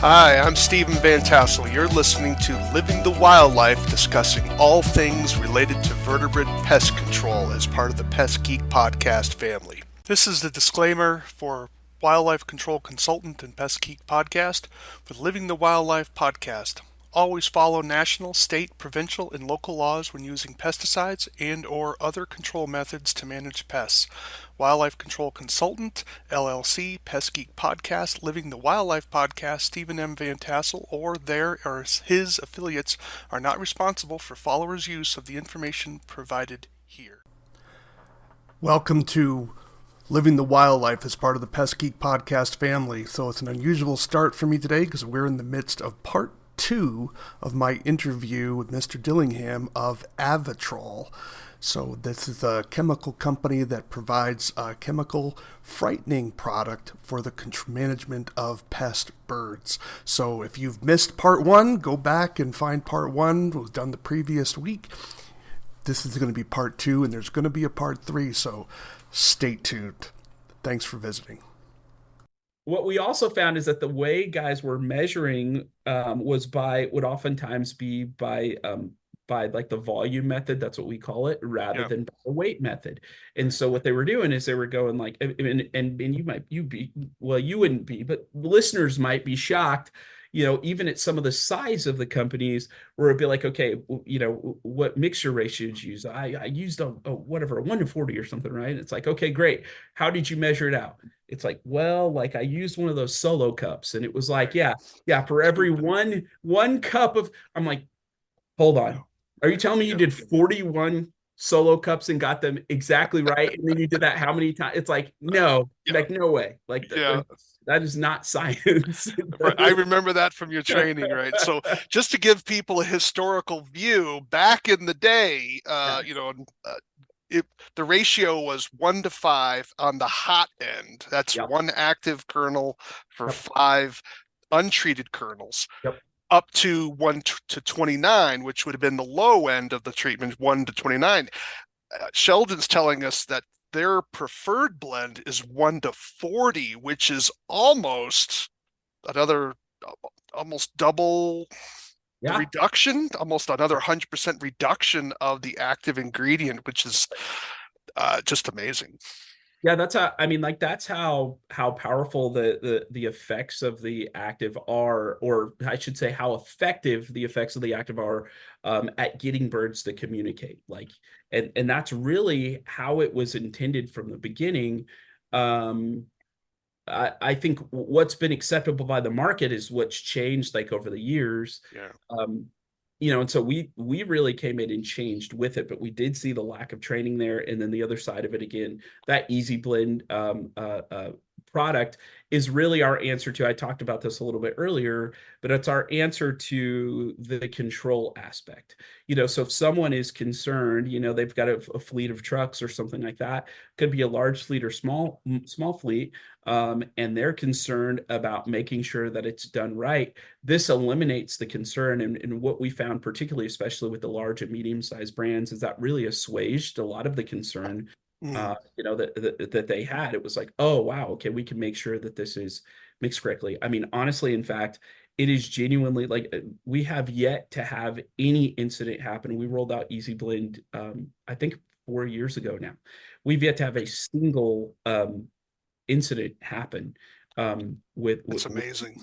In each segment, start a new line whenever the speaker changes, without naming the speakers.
Hi, I'm Stephen Vantassel. You're listening to Living the Wildlife, discussing all things related to vertebrate pest control as part of the Pest Geek podcast family. This is the disclaimer for Wildlife Control Consultant and Pest Geek podcast for Living the Wildlife podcast. Always follow national, state, provincial, and local laws when using pesticides and or other control methods to manage pests. Wildlife Control Consultant, LLC, Pest Geek Podcast, Living the Wildlife Podcast, Stephen M. Vantassel, or their or his affiliates are not responsible for followers' use of the information provided here. Welcome to Living the Wildlife as part of the Pest Geek Podcast family. So it's an unusual start for me today because we're in the midst of part 2 of my interview with Mr. Dillingham of Avitrol. So this is a chemical company that provides a chemical frightening product for the management of pest birds. So if you've missed part 1, go back and find part 1. It was done the previous week. This is going to be part 2, and there's going to be a part 3, so stay tuned. Thanks for visiting.
What we also found is that the way guys were measuring would oftentimes be by like the volume method, that's what we call it, rather than by the weight method. And so what they were doing is they were going like, and you wouldn't be, but listeners might be shocked, even at some of the size of the companies where it'd be like, okay, what mixture ratio did you use? I used a 1 to 40 or something, right? It's like, okay, great. How did you measure it out? It's like, well, like I used one of those solo cups, and it was like, yeah, for every one cup of, I'm like, hold on. Are you telling me you did 41 solo cups and got them exactly right? And then you did that how many times? It's like, no, like no way. Like that is not science.
I remember that from your training, right? So just to give people a historical view, back in the day, the ratio was 1 to 5 on the hot end. That's one active kernel for 5 untreated kernels. Up to 1 to 29, which would have been the low end of the treatment, 1 to 29. Sheldon's telling us that their preferred blend is 1 to 40, which is almost double the reduction, almost another 100% reduction of the active ingredient, which is just amazing.
Yeah, that's how powerful the effects of the active are, or I should say how effective the effects of the active are at getting birds to communicate. And that's really how it was intended from the beginning. I think what's been acceptable by the market is what's changed over the years. And so we really came in and changed with it, but we did see the lack of training there. And then the other side of it, again, that easy blend product is really our answer to, I talked about this a little bit earlier, but it's our answer to the control aspect. So if someone is concerned, they've got a fleet of trucks or something like that, could be a large fleet or small fleet, and they're concerned about making sure that it's done right. This eliminates the concern. And what we found, particularly, especially with the large and medium-sized brands, is that really assuaged a lot of the concern that they had. It was like, oh, wow, okay, we can make sure that this is mixed correctly. I mean, honestly, in fact, it is genuinely we have yet to have any incident happen. We rolled out Easy Blend, I think 4 years ago now. We've yet to have a single incident happen
That's amazing.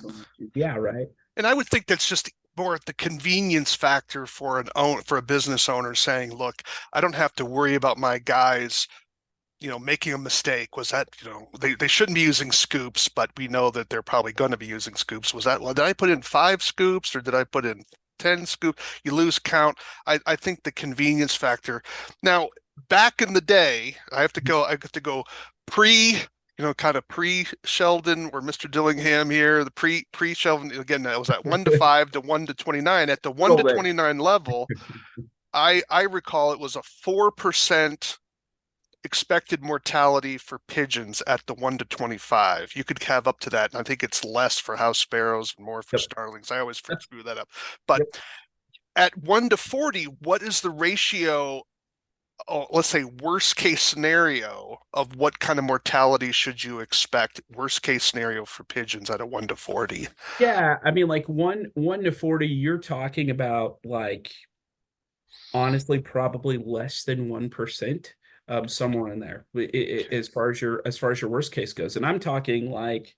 Yeah, right.
And I would think that's just more the convenience factor for a business owner saying, look, I don't have to worry about my guys making a mistake. Was that, they shouldn't be using scoops, but we know that they're probably going to be using scoops. Did I put in 5 scoops or did I put in 10 scoops? You lose count. I think the convenience factor. Now, back in the day, I have to go kind of pre-Sheldon or Mr. Dillingham here, the pre-Sheldon. Again, that was at 1 to 5 to 1 to 29. At the 1 to 29 level, I recall it was a 4% expected mortality for pigeons at the 1 to 25. You could have up to that. And I think it's less for house sparrows and more for starlings. I always screw that up. But at 1 to 40, what is the ratio oh, let's say worst case scenario of what kind of mortality should you expect? Worst case scenario for pigeons at a 1 to 40.
Yeah, I mean, like one to 40, you're talking about like honestly probably less than 1%, somewhere in there,
Okay.
as far as your worst case goes. And I'm talking like,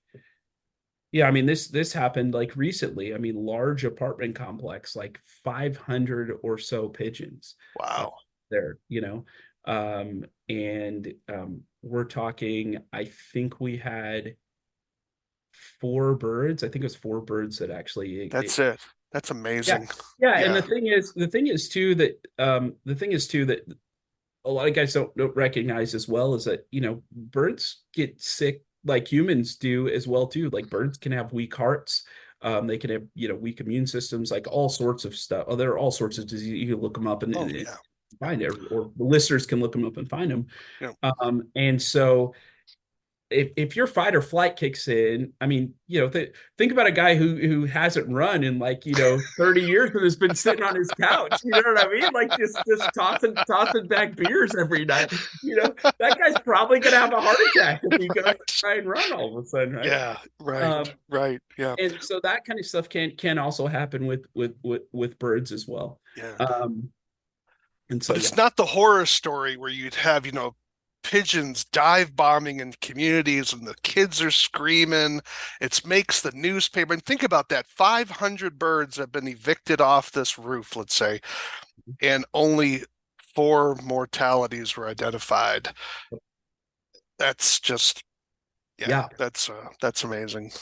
yeah, I mean this happened like recently. I mean, large apartment complex, like 500 or so pigeons uh,
Wow.
there, and we're talking, I think we had four birds. I think it was four birds that actually
That's it. That's
yeah.
amazing.
Yeah, and
Yeah.
the thing is too that a lot of guys don't recognize as well is that, birds get sick like humans do as well too. Like birds can have weak hearts. They can have, weak immune systems, like all sorts of stuff. Oh, there are all sorts of diseases. You can look them up
Oh
and
yeah.
find it, or the listeners can look them up and find them.
Yeah.
And so if your fight or flight kicks in, I mean, think about a guy who hasn't run in like 30 years and has been sitting on his couch. You know what I mean? Like just tossing back beers every night. That guy's probably gonna have a heart attack if he goes
Right.
try and run all of a sudden, right?
Yeah. Right.
Um,
Right. Yeah.
and so that kind of stuff can also happen with birds as well.
Yeah.
And so
But
yeah,
it's not the horror story where you'd have, pigeons dive bombing in communities and the kids are screaming. It makes the newspaper. And think about that. 500 birds have been evicted off this roof, let's say, and only four mortalities were identified. That's just, yeah,
yeah.
that's amazing.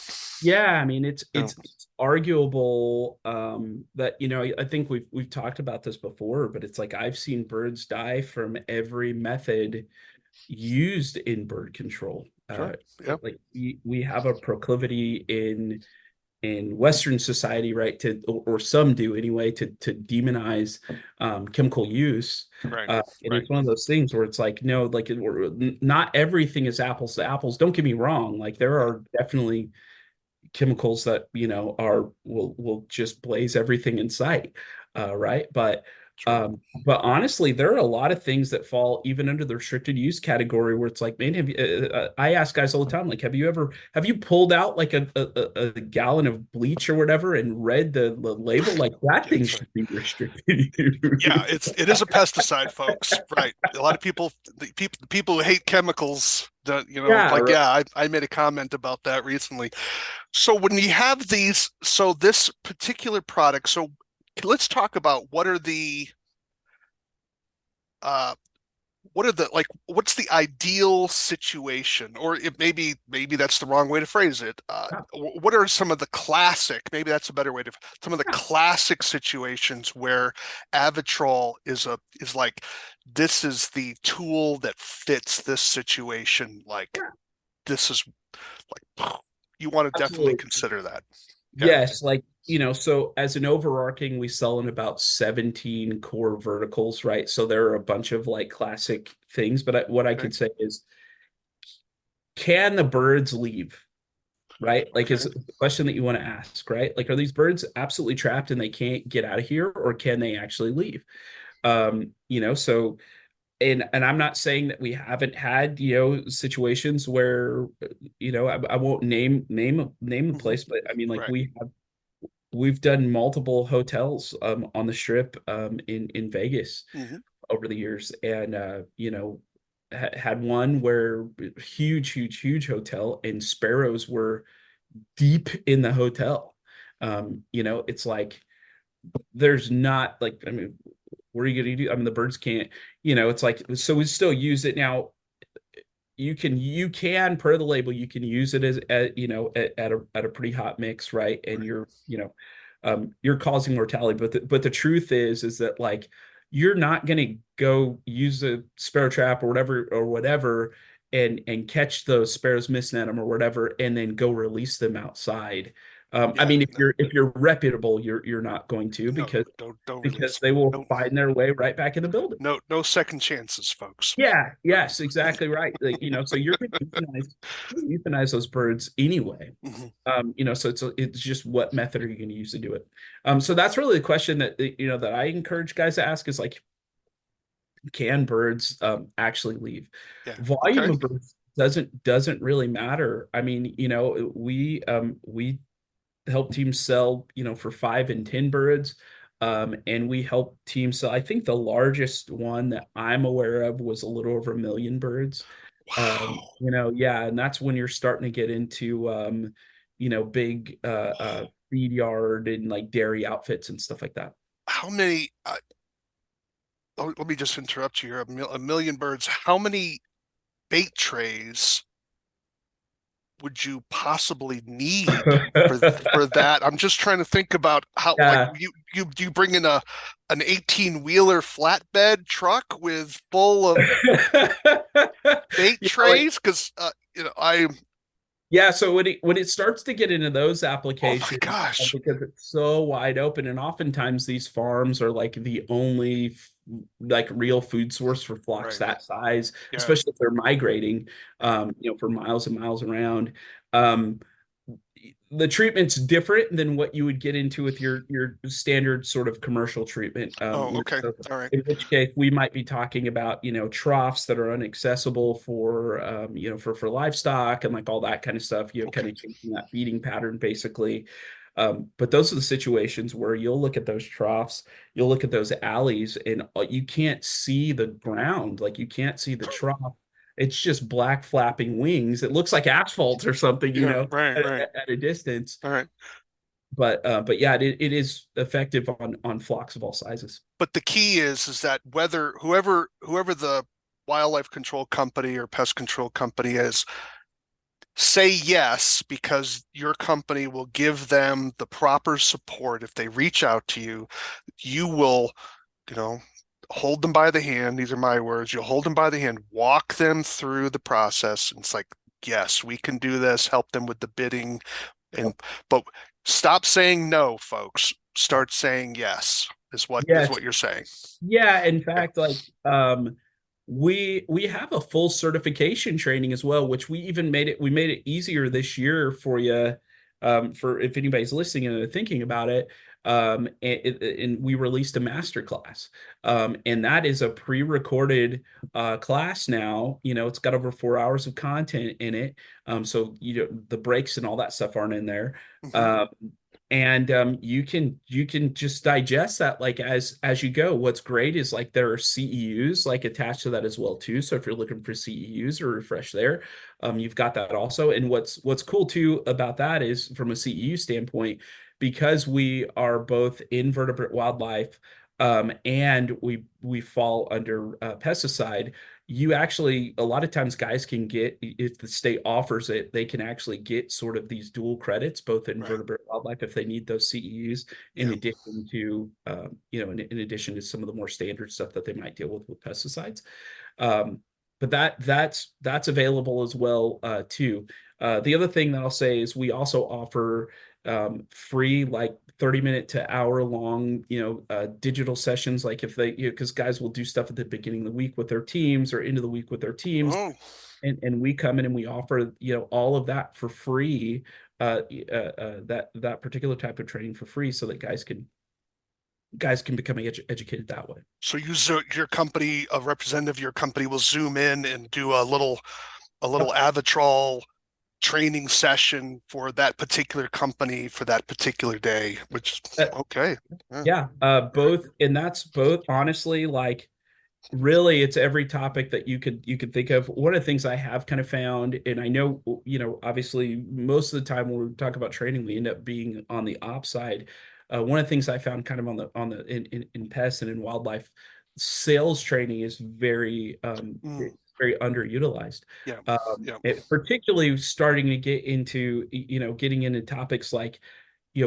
Yeah, I mean it's
Yeah.
it's arguable that I think we've talked about this before, but it's like I've seen birds die from every method used in bird control.
Sure. Yeah.
Like we have a proclivity in Western society, right, or some do anyway, to demonize chemical use.
Right.
And
Right.
it's one of those things where it's like, no, like not everything is apples to apples. Don't get me wrong. Like there
Right.
are definitely chemicals that are will just blaze everything in sight, right?
Sure.
But honestly, there are a lot of things that fall even under the restricted use category where it's like, man, I ask guys all the time, like, have you pulled out like a gallon of bleach or whatever and read the label? Like that thing
That's right.
should be restricted.
Yeah, it is a pesticide, folks. Right. A lot of people, the people who hate chemicals,
Yeah,
like,
right.
yeah, I made a comment about that recently. So when you have this particular product, so let's talk about uh like what's the ideal situation, or if maybe that's the wrong way to phrase it. What are some of the classic, maybe that's a better way to, some of the classic situations where Avitrol is like, this is the tool that fits this situation, like
Yeah,
this is like, you want to definitely
absolutely.
consider that. Yeah.
Yes, like, so as an overarching, we sell in about 17 core verticals, right? So there are a bunch of like classic things, but what I
Okay.
could say is, can the birds leave? Right? Like, is
Okay.
the question that you want to ask, right? Like, are these birds absolutely trapped and they can't get out of here, or can they actually leave? So and I'm not saying that we haven't had, situations where, I won't name the
Hmm.
place, but I mean, like
Right.
we've done multiple hotels on the strip in Vegas
Hmm.
over the years, and had one where huge hotel, and sparrows were deep in the hotel. It's like there's not like, I mean, what are you going to do? I mean, the birds can't, it's like, so we still use it now. You can per the label, you can use it at a pretty hot mix, right? And
Right.
you're causing mortality, but the truth is that like you're not going to go use a sparrow trap or whatever and catch those sparrows missing at them or whatever and then go release them outside. I
Yeah.
mean, if
No.
you're reputable, you're not going to,
No.
because
Don't release.
they will
No.
find their way right back in the building.
No second chances, folks.
Yeah,
Right.
yes, exactly right. Like, so you're going to euthanize those birds anyway.
Hmm.
So it's just what method are you going to use to do it? So that's really the question that that I encourage guys to ask is like, can birds actually leave.
Yeah.
Volume
Okay.
of birds doesn't really matter. I mean, we help teams sell, for 5 and 10 birds. And we help teams sell. I think the largest one that I'm aware of was a little over 1 million birds.
Wow.
Yeah, and that's when you're starting to get into big feed yard and like dairy outfits and stuff like that.
How many? Let me just interrupt you here. A million birds. How many bait trays would you possibly need for that? I'm just trying to think about how, like,
Yeah.
you do you bring in an 18-wheeler flatbed truck with full of bait
You know,
trays? Because I
Yeah, so when it starts to get into those
oh my
applications,
gosh.
because it's so wide open, and oftentimes these farms are like the only like real food source for flocks
Right.
that size,
Yeah.
especially if they're migrating,
Yeah.
for miles and miles around. Um, the treatment's different than what you would get into with your standard sort of commercial treatment.
Oh, okay.
So
All right.
in which case we might be talking about, troughs that are inaccessible for for livestock and like all that kind of stuff, kind
Okay.
of changing that feeding pattern basically. But those are the situations where you'll look at those troughs, you'll look at those alleys, and you can't see the ground, like you can't see the trough. It's just black flapping wings. It looks like asphalt or something,
Yeah. Right. Right.
at a distance.
All right.
But yeah, it is effective on flocks of all sizes.
But the key is that whether whoever the wildlife control company or pest control company is, say yes because your company will give them the proper support. If they reach out to you, you will, you know, hold them by the hand. These are my words. You'll hold them by the hand, walk them through the process. And it's like, yes, we can do this, help them with the bidding. And but stop saying no, folks. Start saying yes, is
Yes.
what you're saying.
Yeah, in
Okay.
fact, like we have a full certification training as well, which we made it easier this year for you, for if anybody's listening and they're thinking about it. And we released a master class. And that is a pre-recorded class now. It's got over 4 hours of content in it. So the breaks and all that stuff aren't in there.
Mhm.
Um, and you can just digest that like as you go. What's great is like there are CEUs like attached to that as well too. So if you're looking for CEUs or refresh there, you've got that also. And what's cool too about that is from a CEU standpoint, because we are both invertebrate wildlife, and we fall under pesticide. You actually, a lot of times guys can get, if the state offers it, they can actually get sort of these dual credits, both in
Right.
vertebrate wildlife if they need those CEUs, in
Yeah.
addition to, in addition to some of the more standard stuff that they might deal with pesticides. Um, but that's available as well too. The other thing that I'll say is we also offer free like 30-minute to hour long, digital sessions. Like if they, because guys will do stuff at the beginning of the week with their teams or into the week with their teams.
Oh,
And we come in and we offer, all of that for free, that particular type of training for free so that guys can become educated that way.
so your company, a representative of your company will zoom in and do a little Avitrol training session for that particular company for that particular day, which
Yep.
okay. Yeah.
Yeah,
All right.
both, and that's both honestly, like really it's every topic that you could think of. One of the things I have kind of found, and I know, obviously most of the time when we talk about training, we end up being on the ops side. One of the things I found kind of on the in pests and in wildlife, sales training is
Mm,
it's very underutilized.
yeah. Yeah.
Particularly starting to get into, getting into topics like,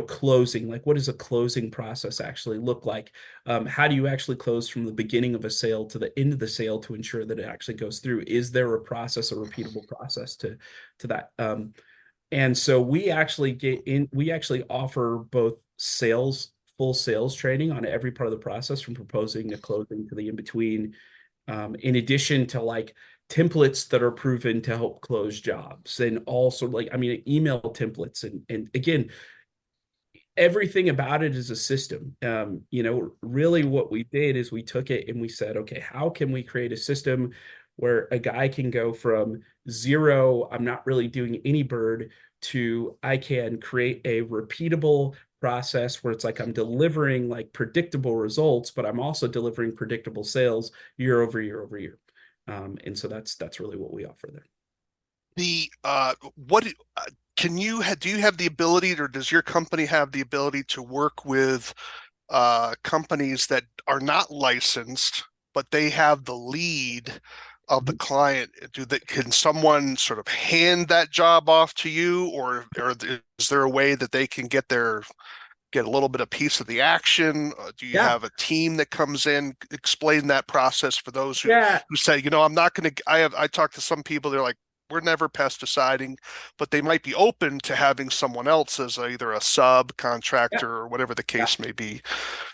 closing. Like, what does a closing process actually look like? How do you actually close from the beginning of a sale to the end of the sale to ensure that it actually goes through? Is there a process, a repeatable process to that? And so we actually offer both full sales training on every part of the process from proposing to closing to the in between, in addition to like templates that are proven to help close jobs, and also like, I mean, email templates. And again, everything about it is a system. Really what we did is we took it and we said, okay, how can we create a system where a guy can go from zero, I'm not really doing any bird, to I can create a repeatable process where it's like I'm delivering like predictable results, but I'm also delivering predictable sales year over year over year. And so that's really what we offer there.
The what can you do you have the ability, or does your company have the ability to work with companies that are not licensed, but they have the lead of the client? Can someone sort of hand that job off to you, or is there a way that they can get a little bit of piece of the action? Do you
Yeah.
have a team that comes in? Explain that process for those
Yeah.
who say, I'm not going to. I talked to some people. They're like, we're never pesticiding, but they might be open to having someone else as either a subcontractor
Yeah.
or whatever the
Yeah.
case may be.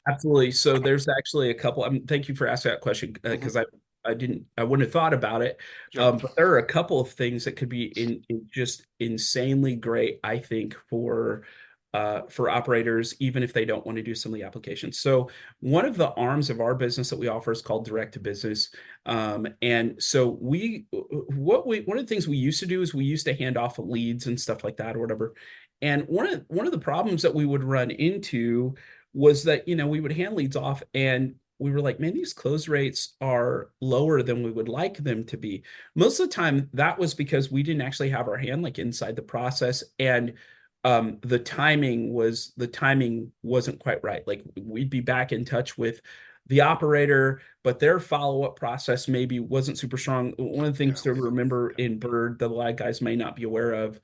Absolutely. So there's actually a couple. Thank you for asking that question
Mhm.
because I wouldn't have thought about it.
Yep.
But there are a couple of things that could be in just insanely great, I think, for operators, even if they don't want to do some of the applications. So one of the arms of our business that we offer is called direct to business. And so one of the things we used to do is we used to hand off leads and stuff like that or whatever. And one of the problems that we would run into was that we would hand leads off and we were like, man, these close rates are lower than we would like them to be. Most of the time that was because we didn't actually have our hand like inside the process, and the timing wasn't quite right. Like we'd be back in touch with the operator, but their follow-up process maybe wasn't super strong. One of the things
Yeah.
to remember in bird that a lot of guys may not be aware of,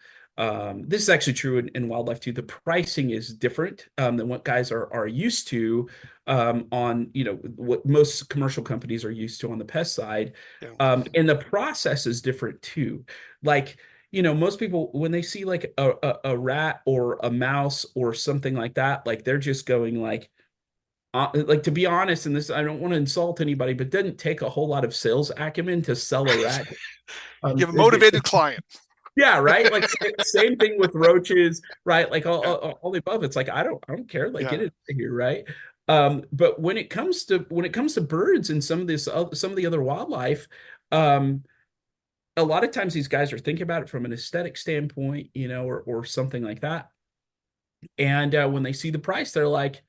this is actually true in wildlife too. The pricing is different than what guys are used to on what most commercial companies are used to on the pest side,
Yeah.
and the process is different too. Like most people when they see like a rat or a mouse or something like that, like they're just going like to be honest, and this I don't want to insult anybody, but it doesn't take a whole lot of sales acumen to sell a rat.
You have a motivated
It,
client.
yeah, right. Like same thing with roaches, right? Like all the above. It's like I don't care. Like get
Yeah.
it here, right? But when it comes to birds and some of the other wildlife, um, a lot of times these guys are thinking about it from an aesthetic standpoint, or something like that. And when they see the price, they're like,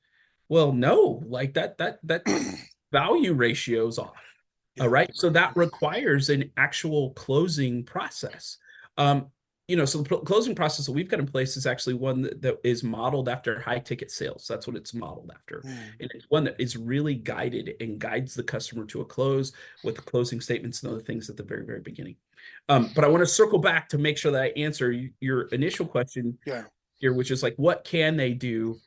"Well, no, like that value ratio's off."
Yeah.
Right. So that requires an actual closing process. Um, so the closing process that we've got in place is actually one that is modeled after high ticket sales. That's what it's modeled after.
Mm.
And it's one that is really guided and guides the customer to a close with the closing statements and other things at the very, very beginning. But I want to circle back to make sure that I answer your initial question
Yeah.
here, which is like, what can they do?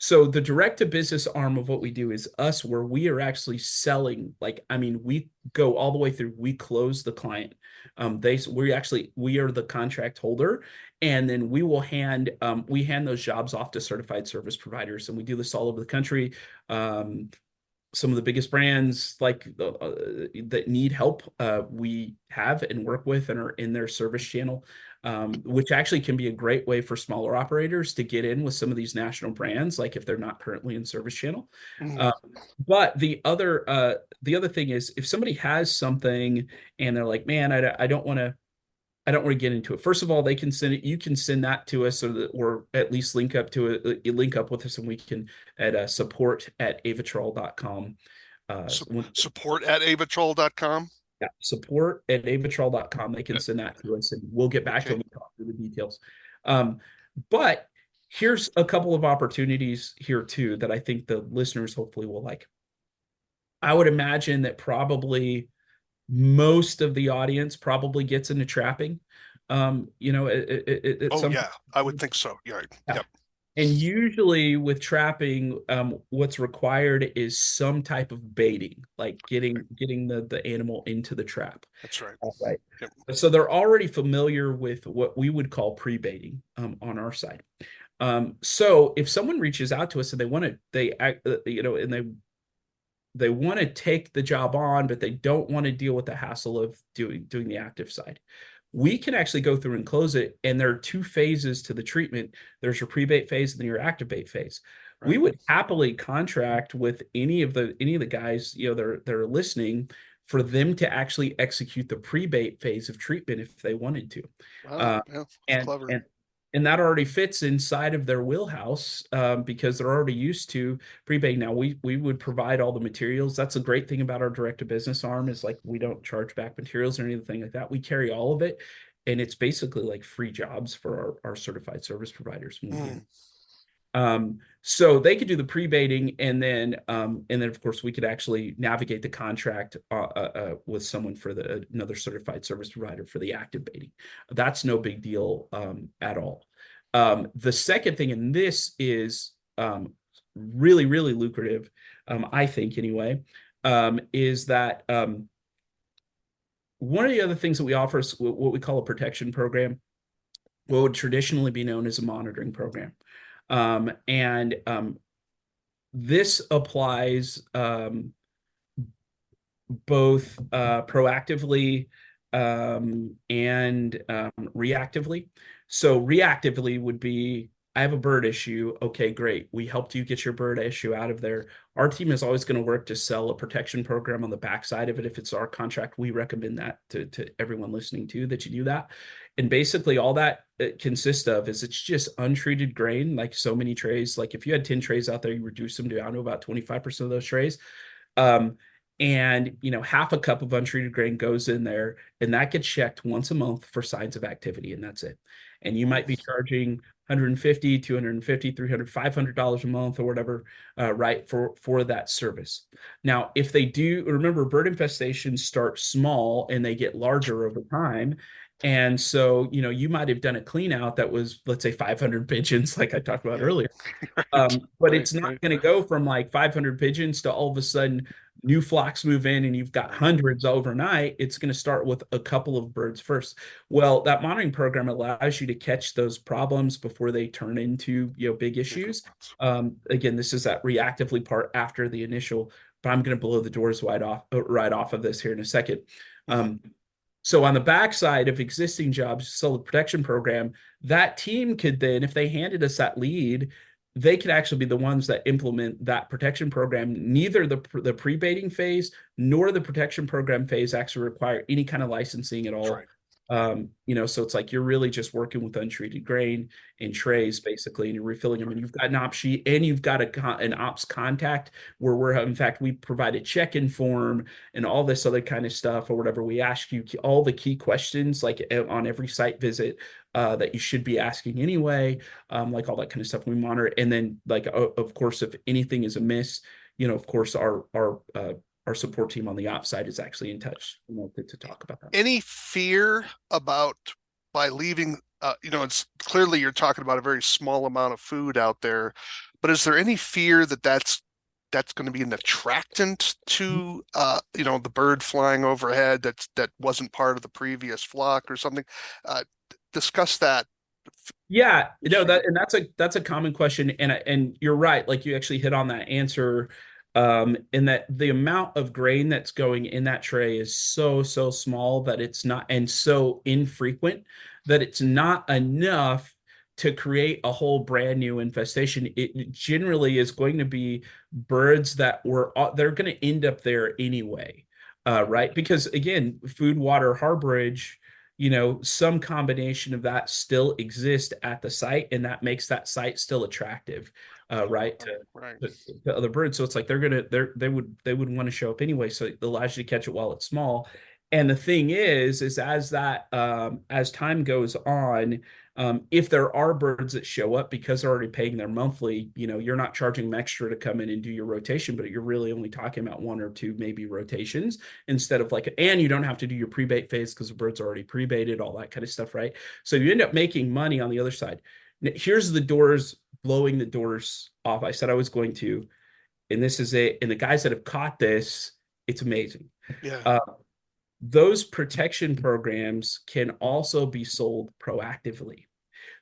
So the direct to business arm of what we do is us, where we are actually selling. Like, I mean, we go all the way through. We close the client. We are the contract holder, and then we hand those jobs off to certified service providers, and we do this all over the country. Some of the biggest brands that need help, we have and work with and are in their service channel, which actually can be a great way for smaller operators to get in with some of these national brands, like if they're not currently in service channel.
Mm.
uh, but the other thing is, if somebody has something and they're like, man, I don't want to get into it. First of all, they can send it. You can send that to us, so that, or at least link up to it. Link up with us, and we can at support@avitrol.com.
Support at avitrol.com.
Yeah, support@avitrol.com. They can send that to us, and we'll get back to
Okay.
them and talk through the details. Um, but here's a couple of opportunities here too that I think the listeners hopefully will like. I would imagine that probably most of the audience probably gets into trapping. At
Oh
some
yeah, I would
point.
think so. Yeah.
Yeah.
Yep.
And usually with trapping, what's required is some type of baiting, like getting the animal into the trap.
That's right.
All right.
Yep.
So they're already familiar with what we would call pre-baiting on our side. So if someone reaches out to us and they want to take the job on, but they don't want to deal with the hassle of doing the active side. we can actually go through and close it. And there are two phases to the treatment. There's your pre-bait phase and then your active bait phase. Right. We would happily contract with any of the guys, they're listening, for them to actually execute the pre-bait phase of treatment if they wanted to.
Wow, yeah, that's clever.
And that already fits inside of their wheelhouse, because they're already used to pre-bait. Now we would provide all the materials. That's a great thing about our direct to business arm, is like, we don't charge back materials or anything like that. We carry all of it, and it's basically like free jobs for our certified service providers. So they could do the pre-baiting, and then of course we could actually navigate the contract with someone for another certified service provider for the active baiting. That's no big deal at all. The second thing, and this is really, really lucrative, I think anyway, is that one of the other things that we offer is what we call a protection program, what would traditionally be known as a monitoring program. This applies both proactively and reactively. So reactively would be, I have a bird issue. Okay, great. We helped you get your bird issue out of there. Our team is always going to work to sell a protection program on the backside of it. If it's our contract, we recommend that to everyone listening to, that you do that. And basically all that it consists of is, it's just untreated grain, like so many trays. Like if you had 10 trays out there, you reduce them down to about 25% of those trays. And half a cup of untreated grain goes in there, and that gets checked once a month for signs of activity, and that's it. And you might be charging $150, $250, $300, $500 a month or whatever, right, for that service. Now, if they do, remember, bird infestations start small and they get larger over time. And so, you might have done a clean out that was, let's say, 500 pigeons, like I talked about earlier. But it's not going to go from like 500 pigeons to all of a sudden new flocks move in and you've got hundreds overnight. It's going to start with a couple of birds first. Well, that monitoring program allows you to catch those problems before they turn into big issues. Again, this is that reactively part after the initial, but I'm going to blow the doors right off of this here in a second. So on the backside of existing jobs, sell the protection program, that team could then, if they handed us that lead, they could actually be the ones that implement that protection program. Neither the pre-baiting phase nor the protection program phase actually require any kind of licensing at all. Right. So it's like you're really just working with untreated grain in trays, basically, and you're refilling them, and you've got an ops sheet, and you've got an ops contact where in fact, we provide a check-in form and all this other kind of stuff, or whatever. We ask you all the key questions, like on every site visit, that you should be asking anyway, like all that kind of stuff we monitor. And then, like, of course, if anything is amiss, of course, our support team on the ops side is actually in touch to talk about that.
Any fear about, by leaving, it's clearly you're talking about a very small amount of food out there, but is there any fear that that's going to be an attractant to the bird flying overhead that wasn't part of the previous flock or something? Discuss that.
Yeah, that's a common question, and you're right. Like, you actually hit on that answer, in that the amount of grain that's going in that tray is so small that it's not, and so infrequent that it's not enough to create a whole brand new infestation. It generally is going to be birds they're going to end up there anyway, right? Because again, food, water, harborage, some combination of that still exists at the site, and that makes that site still attractive, right, to other birds. So it's like they would want to show up anyway. So it allows you to catch it while it's small. And the thing is as that as time goes on, if there are birds that show up because they're already paying their monthly, you're not charging them extra to come in and do your rotation, but you're really only talking about one or two maybe rotations instead of and you don't have to do your pre-bait phase because the bird's already pre-baited, all that kind of stuff, right? So you end up making money on the other side. Now, here's blowing the doors off. I said I was going to, and this is it. And the guys that have caught this, it's amazing.
Yeah.
Those protection programs can also be sold proactively.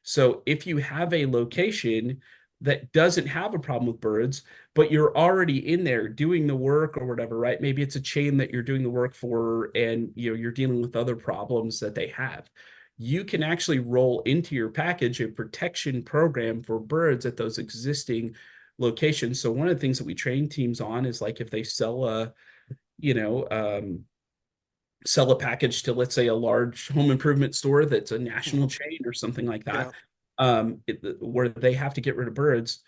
So if you have a location that doesn't have a problem with birds, but you're already in there doing the work or whatever, right? Maybe it's a chain that you're doing the work for, and you're dealing with other problems that they have. You can actually roll into your package a protection program for birds at those existing locations. So one of the things that we train teams on is like if they sell you know, um, sell a package to, let's say, a large home improvement store that's a national
Mhm.
chain or something like that,
Yeah.
where they have to get rid of birds.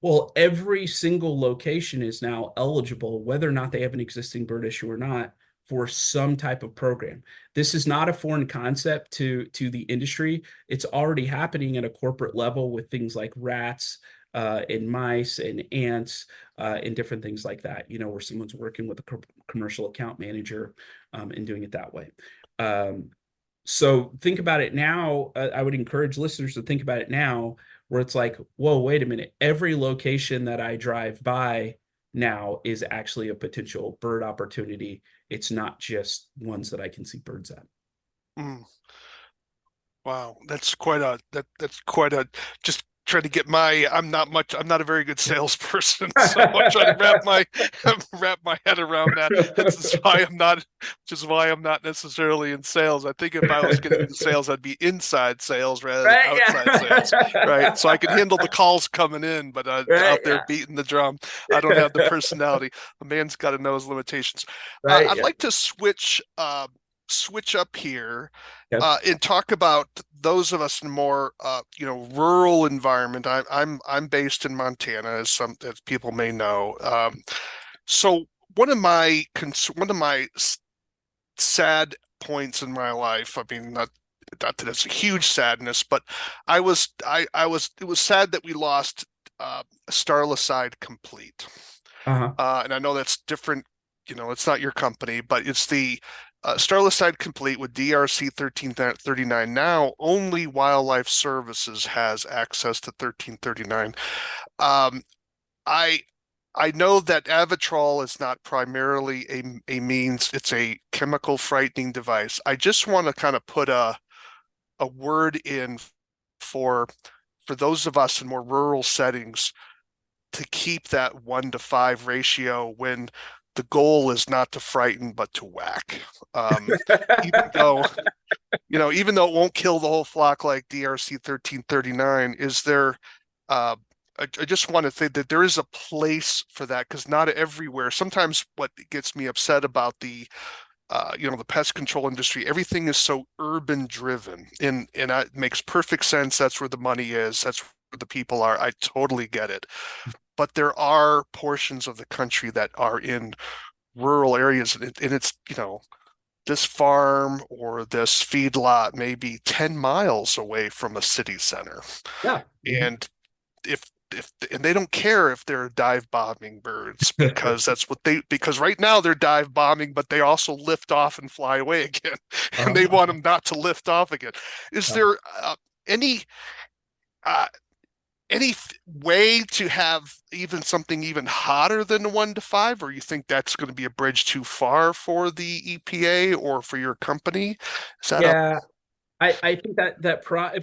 Well, every single location is now eligible, whether or not they have an existing bird issue or not, for some type of program. This is not a foreign concept to the industry. It's already happening at a corporate level with things like rats and mice and ants and different things like that, where someone's working with a commercial account manager and doing it that way. Um, so think about it now. I would encourage listeners to think about it now, where it's like, whoa, wait a minute. Every location that I drive by now is actually a potential bird opportunity. It's not just ones that I can see birds at.
Mm. Wow, that's quite a just trying to get my I'm not a very good salesperson, so I'm trying to wrap my head around that. Which is why I'm not necessarily in sales. I think if I was getting into sales, I'd be inside sales rather than
Right?
outside sales, right? So I could
Yeah.
handle the calls coming in, but
Right.
out there
Yeah.
beating the drum, I don't have the personality. A man's got to know his limitations.
Right.
I'd
Yeah.
like to switch up here
Okay.
and talk about those of us in more rural environment. I'm based in Montana, as people may know. So one of my sad points in my life. I mean, not that it's a huge sadness, but it was sad that we lost Starlicide Complete.
Uh-huh.
And I know that's different. It's not your company, but it's the Starlicide Complete with DRC 1339. Now, only Wildlife Services has access to 1339. Um, I I know that Avitrol is not primarily a means, it's a chemical frightening device. I just want to kind of put a word in for those of us in more rural settings to keep that 1 to 5 ratio when the goal is not to frighten but to whack. Um, even though even though it won't kill the whole flock like DRC 1339, is there? Uh, I just want to think that there is a place for that because not everywhere. Sometimes what gets me upset about the pest control industry, everything is so urban driven, and it makes perfect sense. That's where the money is. That's where the people are. I totally get it. But there are portions of the country that are in rural areas, and it's, this farm or this feedlot may be 10 miles away from a city center.
Yeah. Mhm.
And and they don't care if they're dive bombing birds because because right now they're dive bombing, but they also lift off and fly away again. And they
Uh-huh.
want them not to lift off again. Is
Yeah.
there any uh, way to have even something even hotter than 1 to 5, or you think that's going to be a bridge too far for the EPA or for your company? Is that a
Yeah. I think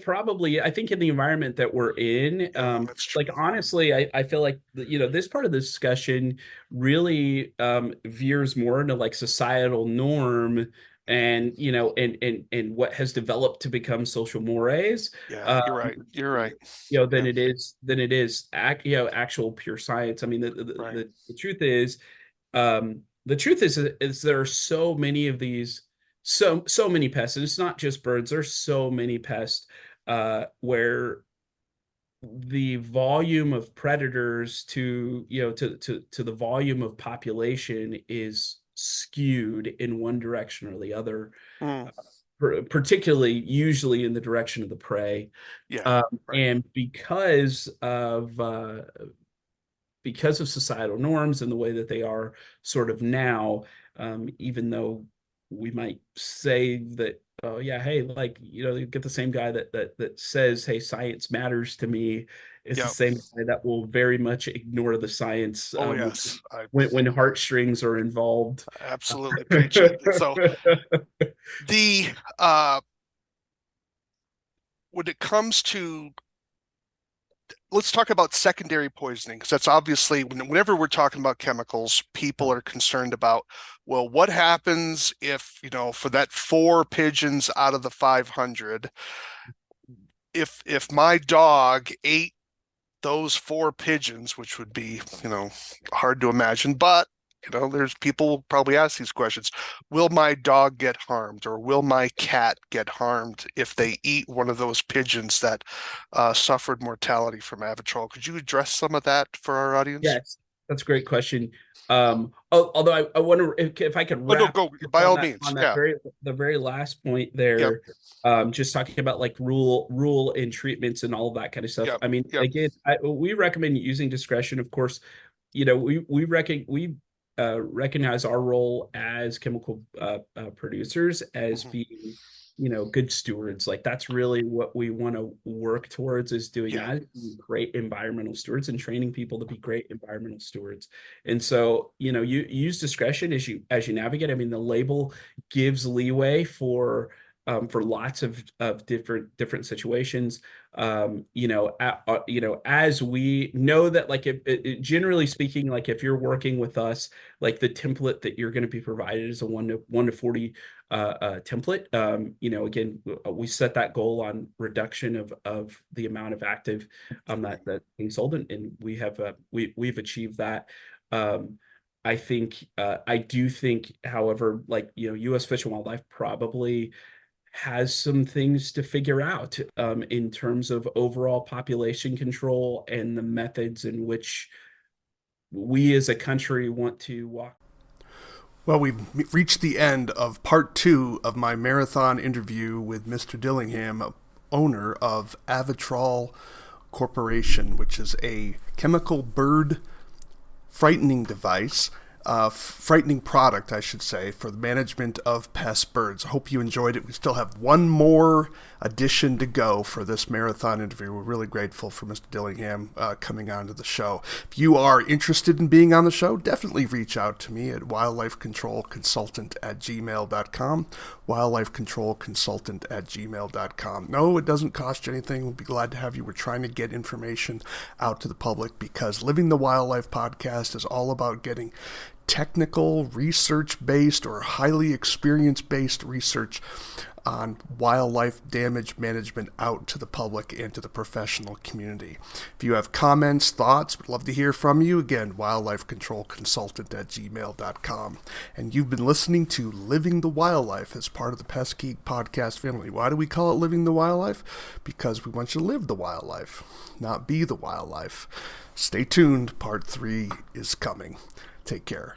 probably, I think in the environment that we're in,
Yeah, that's true.
like honestly, I feel like this part of the discussion really veers more into like societal norm and and what has developed to become social mores,
Yeah,
um,
you're right. You're right.
than
Yeah,
it is actual pure science. I mean,
right.
the truth is, there are so many of these, so many pests, and it's not just birds. There's so many pests where the volume of predators to the volume of population is skewed in one direction or the other,
Mm,
particularly usually in the direction of the prey.
yeah,
Um,
right.
and because of societal norms and the way that they are sort of now, even though we might say that, oh yeah, hey, like you get the same guy that says, hey, science matters to me, is the
Yeah.
same guy that will very much ignore the science
Oh, yes. I
when heartstrings are involved.
absolutely preach it. So the uh when it comes to let's talk about secondary poisoning, because that's obviously, whenever we're talking about chemicals, people are concerned about, well, what happens if, for that 4 pigeons out of the 500, if my dog ate those 4 pigeons, which would be, hard to imagine, but there's people probably ask these questions. Will my dog get harmed, or will my cat get harmed if they eat one of those pigeons that suffered mortality from Avitrol? Could you address some of that for our audience?
Yes, that's a great question. Although I wonder if I could
Oh, no,
wrap
go by all means.
on that
Yeah.
the very last point
Yep.
there, just talking about like rule and treatments and all of that kind of stuff.
Yep.
I mean,
Yep.
again, we recommend using discretion. Of course, we recognize our role as chemical producers as being good stewards. Like that's really what we want to work towards, is doing
Yeah.
that, great environmental stewards and training people to be great environmental stewards. And so you use discretion as you navigate. I mean, the label gives leeway for lots of different situations. As we know that, like, generally speaking, like if you're working with us, like the template that you're going to be provided is a 1 to 40 template. Again, we set that goal on reduction of the amount of active that being sold, and we've achieved that. I do think, however, like, U.S. Fish and Wildlife probably has some things to figure out in terms of overall population control and the methods in which we as a country want to walk.
Well, we've reached the end of part 2 of my marathon interview with Mr. Dillingham, owner of Avitrol Corporation, which is a chemical bird frightening device, frightening product, I should say, for the management of pest birds. I hope you enjoyed it. We still have one more edition to go for this marathon interview. We're really grateful for Mr. Dillingham coming on to the show. If you are interested in being on the show, definitely reach out to me at wildlifecontrolconsultant@gmail.com, wildlifecontrolconsultant@gmail.com. No, it doesn't cost you anything. We'll be glad to have you. We're trying to get information out to the public, because Living the Wildlife podcast is all about getting technical, research-based, or highly experience-based research on wildlife damage management out to the public and to the professional community. If you have comments, thoughts, we'd love to hear from you. Again, wildlifecontrolconsultant@gmail.com. And you've been listening to Living the Wildlife as part of the Pest Geek podcast family. Why do we call it Living the Wildlife? Because we want you to live the wildlife, not be the wildlife. Stay tuned. Part 3 is coming. Take care.